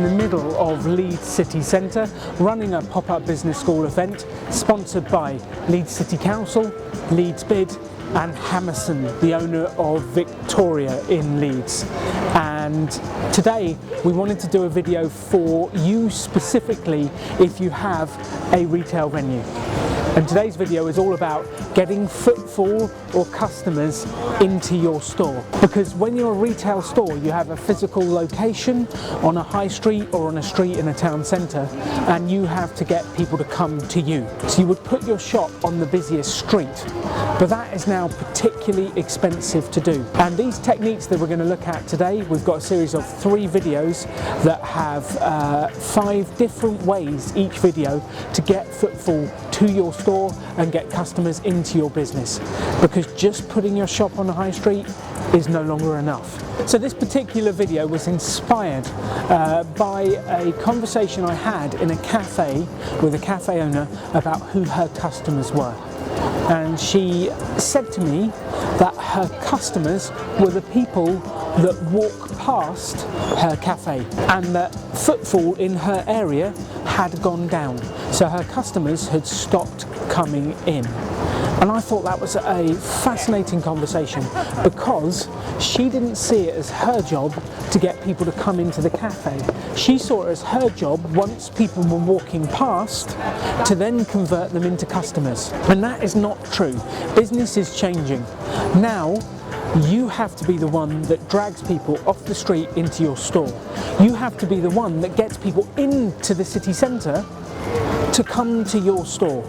the middle of Leeds city centre running a pop-up business school event sponsored by Leeds City Council, Leeds Bid and Hammerson, the owner of Victoria in Leeds. And today we wanted to do a video for you specifically if you have a retail venue. And today's video is all about getting footfall or customers into your store. Because when you're a retail store, you have a physical location on a high street or on a street in a town centre, and you have to get people to come to you. So you would put your shop on the busiest street, but that is now particularly expensive to do. And these techniques that we're going to look at today, we've got a series of 3 videos that have 5 different ways each video to get footfall to your store and get customers into your business, because just putting your shop on the high street is no longer enough. So this particular video was inspired by a conversation I had in a cafe with a cafe owner about who her customers were. And she said to me that her customers were the people that walk past her cafe, and that footfall in her area had gone down. So her customers had stopped coming in. And I thought that was a fascinating conversation, because she didn't see it as her job to get people to come into the cafe. She saw it as her job, once people were walking past, to then convert them into customers. And that is not true. Business is changing. Now, you have to be the one that drags people off the street into your store. You have to be the one that gets people into the city centre to come to your store.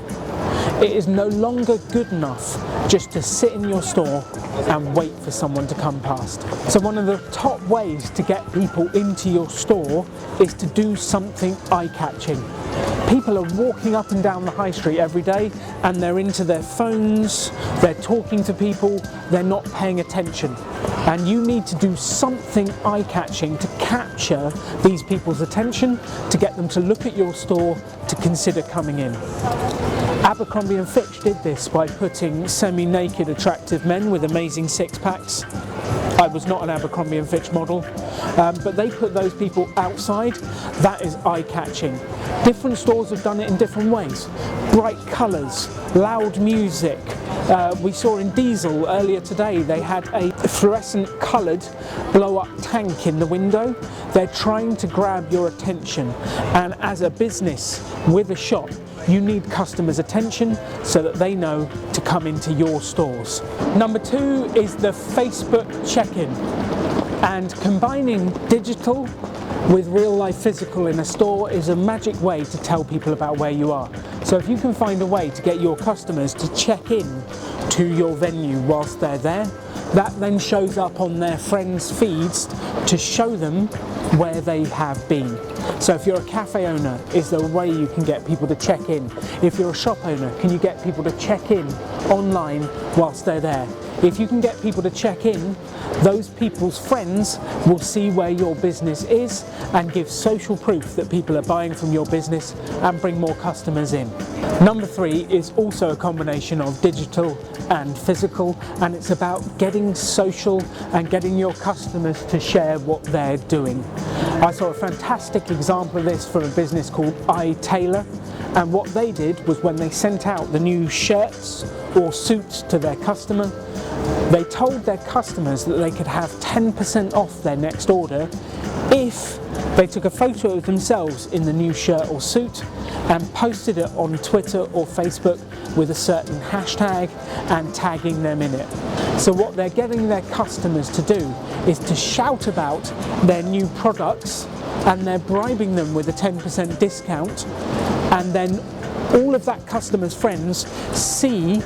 It is no longer good enough just to sit in your store and wait for someone to come past. So one of the top ways to get people into your store is to do something eye-catching. People are walking up and down the high street every day and they're into their phones, they're talking to people, they're not paying attention. And you need to do something eye-catching to capture these people's attention, to get them to look at your store, to consider coming in. Abercrombie & Fitch did this by putting semi-naked attractive men with amazing six-packs. I was not an Abercrombie & Fitch model, but they put those people outside. That is eye-catching. Different stores have done it in different ways. Bright colours, loud music. We saw in Diesel earlier today, they had a fluorescent coloured blow-up tank in the window. They're trying to grab your attention. And as a business with a shop, you need customers' attention so that they know to come into your stores. Number 2 is the Facebook check-in. And combining digital with real life physical in a store is a magic way to tell people about where you are. So if you can find a way to get your customers to check in to your venue whilst they're there, that then shows up on their friends' feeds to show them where they have been. So if you're a cafe owner, is there a way you can get people to check in? If you're a shop owner, can you get people to check in online whilst they're there? If you can get people to check in, those people's friends will see where your business is and give social proof that people are buying from your business and bring more customers in. Number 3 is also a combination of digital and physical, and it's about getting social and getting your customers to share what they're doing. I saw a fantastic example of this from a business called iTailor, and what they did was when they sent out the new shirts or suits to their customer, they told their customers that they could have 10% off their next order if they took a photo of themselves in the new shirt or suit and posted it on Twitter or Facebook with a certain hashtag and tagging them in it. So what they're getting their customers to do is to shout about their new products, and they're bribing them with a 10% discount, and then all of that customer's friends see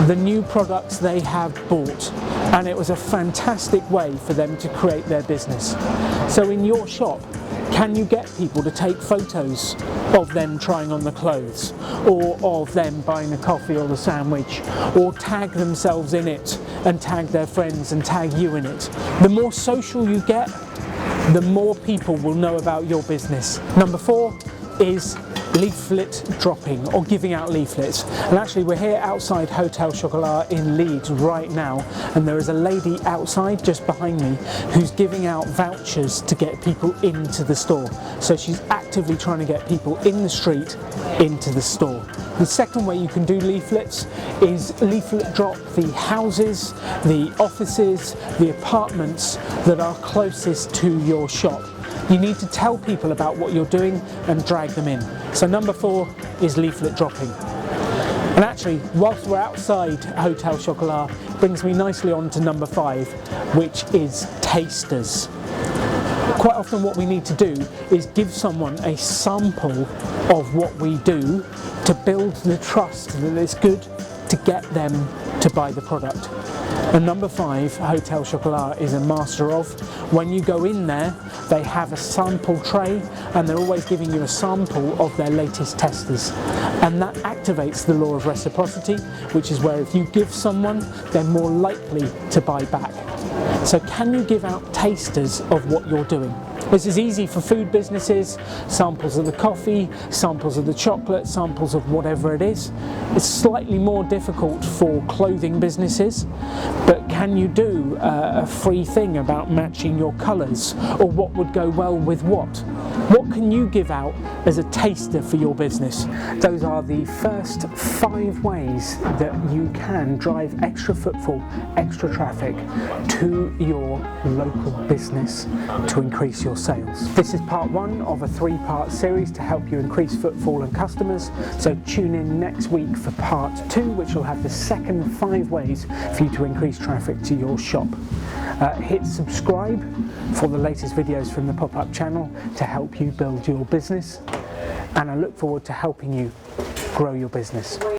the new products they have bought. And it was a fantastic way for them to create their business. So in your shop, can you get people to take photos of them trying on the clothes, or of them buying the coffee or the sandwich, or tag themselves in it and tag their friends and tag you in it? The more social you get, the more people will know about your business. Number 4 is leaflet dropping or giving out leaflets. And actually we're here outside Hotel Chocolat in Leeds right now, and there is a lady outside just behind me who's giving out vouchers to get people into the store. So she's actively trying to get people in the street into the store. The second way you can do leaflets is leaflet drop the houses, the offices, the apartments that are closest to your shop. You need to tell people about what you're doing and drag them in. So number 4 is leaflet dropping. And actually, whilst we're outside Hotel Chocolat, brings me nicely on to number 5, which is tasters. Quite often what we need to do is give someone a sample of what we do to build the trust that it's good to get them to buy the product. And number 5, Hotel Chocolat is a master of. When you go in there, they have a sample tray and they're always giving you a sample of their latest testers. And that activates the law of reciprocity, which is where if you give someone, they're more likely to buy back. So can you give out tasters of what you're doing? This is easy for food businesses, samples of the coffee, samples of the chocolate, samples of whatever it is. It's slightly more difficult for clothing businesses, but can you do a free thing about matching your colours or what would go well with what? What can you give out as a taster for your business? Those are the first 5 ways that you can drive extra footfall, extra traffic to your local business to increase your sales. This is part 1 of a 3-part series to help you increase footfall and customers. So tune in next week for part 2, which will have the second 5 ways for you to increase traffic to your shop. Hit subscribe for the latest videos from the PopUp channel to help you build your business, and I look forward to helping you grow your business.